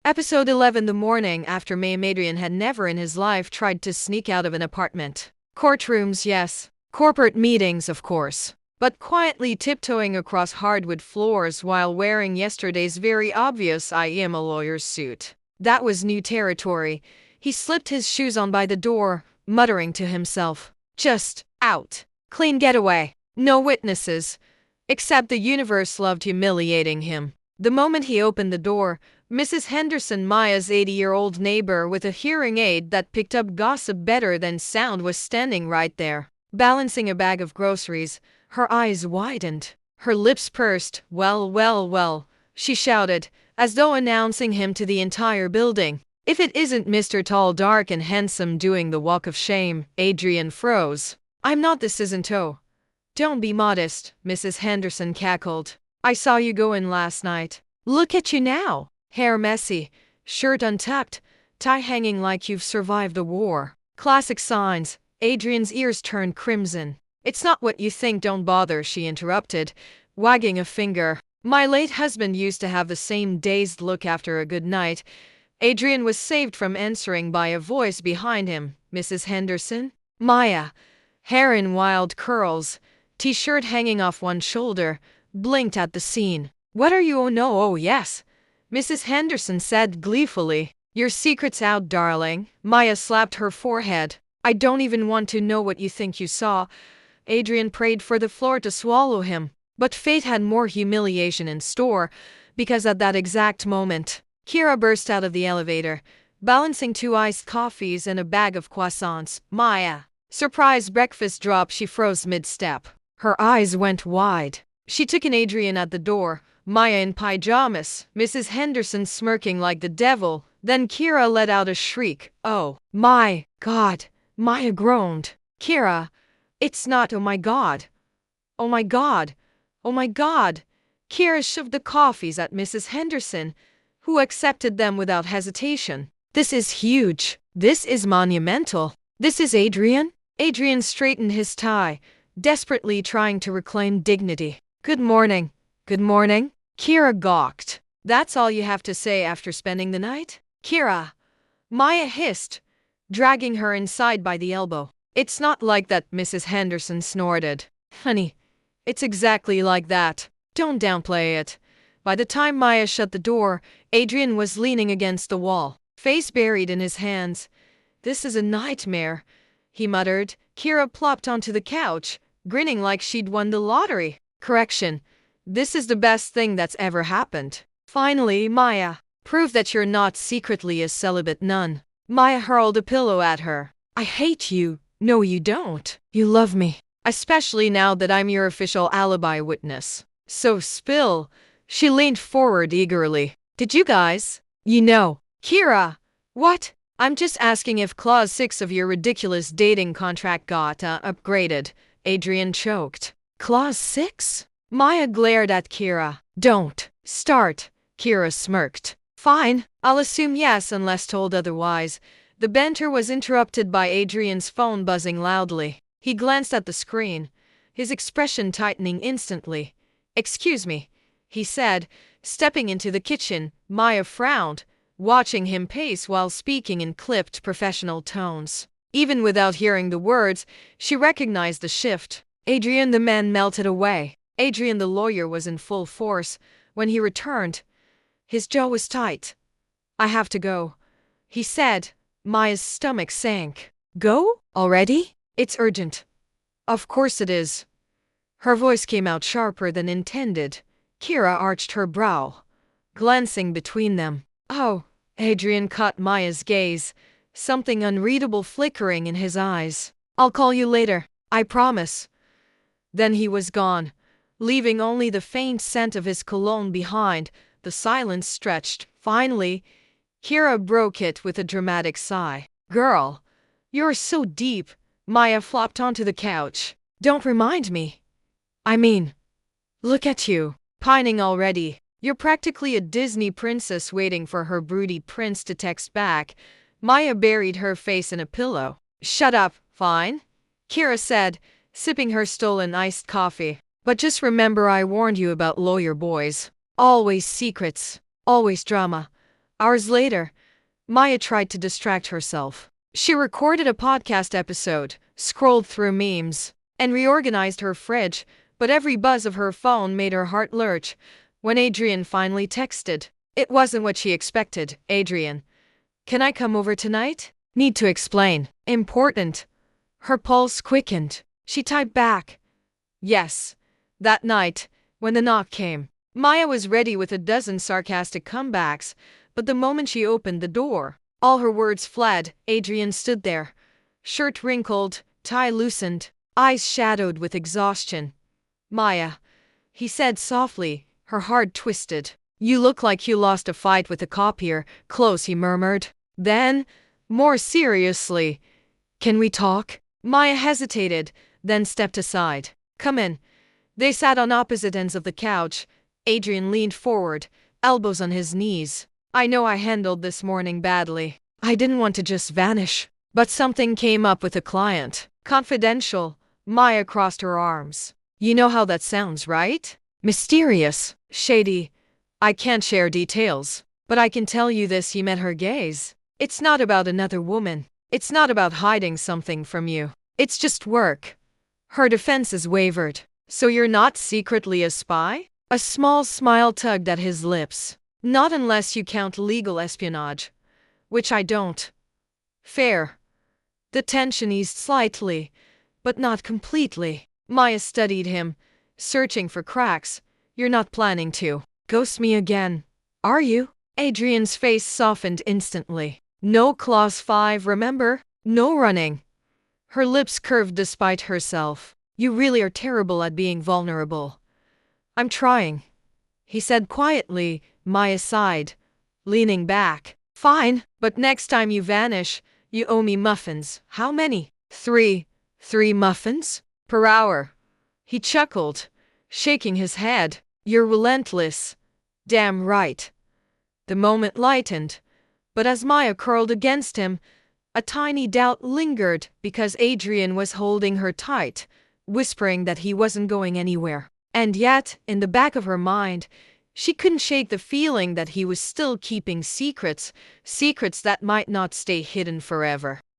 Episode 11. The morning after Mayhem. Adrian had never in his life tried to sneak out of an apartment. Courtrooms, yes. Corporate meetings, of course. But quietly tiptoeing across hardwood floors while wearing yesterday's very obvious "I am a lawyer" suit. That was new territory. He slipped his shoes on by the door, muttering to himself, "Just out. Clean getaway. No witnesses." Except the universe loved humiliating him. The moment he opened the door, Mrs. Henderson, Maya's 80-year-old neighbor with a hearing aid that picked up gossip better than sound, was standing right there, balancing a bag of groceries. Her eyes widened, her lips pursed. Well, she shouted, as though announcing him to the entire building. "If it isn't Mr. Tall, Dark and Handsome doing the walk of shame." Adrian froze. "I'm not. This isn't oh. Don't be modest," Mrs. Henderson cackled. "I saw you go in last night. Look at you now. Hair messy, shirt untucked, tie hanging like you've survived a war. Classic signs." Adrian's ears turned crimson. "It's not what you think. Don't bother," she interrupted, wagging a finger. "My late husband used to have the same dazed look after a good night." Adrian was saved from answering by a voice behind him. "Mrs. Henderson?" Maya, hair in wild curls, t-shirt hanging off one shoulder, blinked at the scene. "What are you? Oh no, oh yes," Mrs. Henderson said gleefully. "Your secret's out, darling." Maya slapped her forehead. "I don't even want to know what you think you saw." Adrian prayed for the floor to swallow him. But fate had more humiliation in store, because at that exact moment, Kira burst out of the elevator, balancing 2 iced coffees and a bag of croissants. "Maya!" Surprise breakfast drop. She froze mid-step. Her eyes went wide. She took in Adrian at the door, Maya in pajamas, Mrs. Henderson smirking like the devil. Then Kira let out a shriek. "Oh my God!" Maya groaned. "Kira, it's not. Oh my God. Oh my God. Oh my God." Kira shoved the coffees at Mrs. Henderson, who accepted them without hesitation. "This is huge. This is monumental. This is Adrian." Adrian straightened his tie, desperately trying to reclaim dignity. "Good morning." "Good morning." Kira gawked. "That's all you have to say after spending the night?" "Kira," Maya hissed, dragging her inside by the elbow. "It's not like that," Mrs. Henderson snorted. "Honey, it's exactly like that. Don't downplay it." By the time Maya shut the door, Adrian was leaning against the wall, face buried in his hands. "This is a nightmare," he muttered. Kira plopped onto the couch, grinning like she'd won the lottery. "Correction. This is the best thing that's ever happened. Finally, Maya. Prove that you're not secretly a celibate nun." Maya hurled a pillow at her. "I hate you." "No, you don't. You love me. Especially now that I'm your official alibi witness. So spill." She leaned forward eagerly. "Did you guys?" "You know." "Kira!" "What?" "I'm just asking if Clause 6 of your ridiculous dating contract got upgraded." Adrian choked. "Clause 6? Maya glared at Kira. "Don't start." Kira smirked. "Fine, I'll assume yes unless told otherwise." The banter was interrupted by Adrian's phone buzzing loudly. He glanced at the screen, his expression tightening instantly. "Excuse me," he said, stepping into the kitchen. Maya frowned, watching him pace while speaking in clipped professional tones. Even without hearing the words, she recognized the shift. Adrian the man melted away. Adrian the lawyer was in full force. When he returned, his jaw was tight. "I have to go," he said. Maya's stomach sank. "Go? Already? It's urgent." "Of course it is." Her voice came out sharper than intended. Kira arched her brow, glancing between them. "Oh." Adrian caught Maya's gaze, something unreadable flickering in his eyes. "I'll call you later. I promise." Then he was gone, leaving only the faint scent of his cologne behind. The silence stretched. Finally, Kira broke it with a dramatic sigh. "Girl, you're so deep." Maya flopped onto the couch. "Don't remind me. I mean, look at you. Pining already. You're practically a Disney princess waiting for her broody prince to text back." Maya buried her face in a pillow. "Shut up, fine," Kira said, sipping her stolen iced coffee. "But just remember I warned you about lawyer boys. Always secrets. Always drama. Hours later, Maya tried to distract herself. She recorded a podcast episode, scrolled through memes, and reorganized her fridge, but every buzz of her phone made her heart lurch. When Adrian finally texted, it wasn't what she expected. Adrian, can I come over tonight? Need to explain. Important. Her pulse quickened. She typed back, yes. That night, when the knock came, Maya was ready with a dozen sarcastic comebacks, but the moment she opened the door, all her words fled. Adrian stood there, shirt wrinkled, tie loosened, eyes shadowed with exhaustion. Maya, he said softly, her heart twisted. You look like you lost a fight with a copier. Close, he murmured. Then, more seriously, can we talk? Maya hesitated, then stepped aside. Come in. They sat on opposite ends of the couch. Adrian leaned forward, elbows on his knees. I know I handled this morning badly. I didn't want to just vanish. But something came up with a client. Confidential. Maya crossed her arms. You know how that sounds, right? Mysterious. Shady. I can't share details. But I can tell you this, he met her gaze. It's not about another woman. It's not about hiding something from you. It's just work. Her defenses wavered. So you're not secretly a spy? A small smile tugged at his lips. Not unless you count legal espionage. Which I don't. Fair. The tension eased slightly, but not completely. Maya studied him, searching for cracks. You're not planning to ghost me again, are you? Adrian's face softened instantly. No clause 5, remember? No running. Her lips curved despite herself. You really are terrible at being vulnerable. I'm trying, he said quietly. Maya sighed, leaning back. Fine, but next time you vanish, you owe me muffins. How many? 3. 3 muffins? Per hour. He chuckled, shaking his head. You're relentless. Damn right. The moment lightened, but as Maya curled against him, a tiny doubt lingered because Adrian was holding her tight, whispering that he wasn't going anywhere. And yet, in the back of her mind, she couldn't shake the feeling that he was still keeping secrets, secrets that might not stay hidden forever.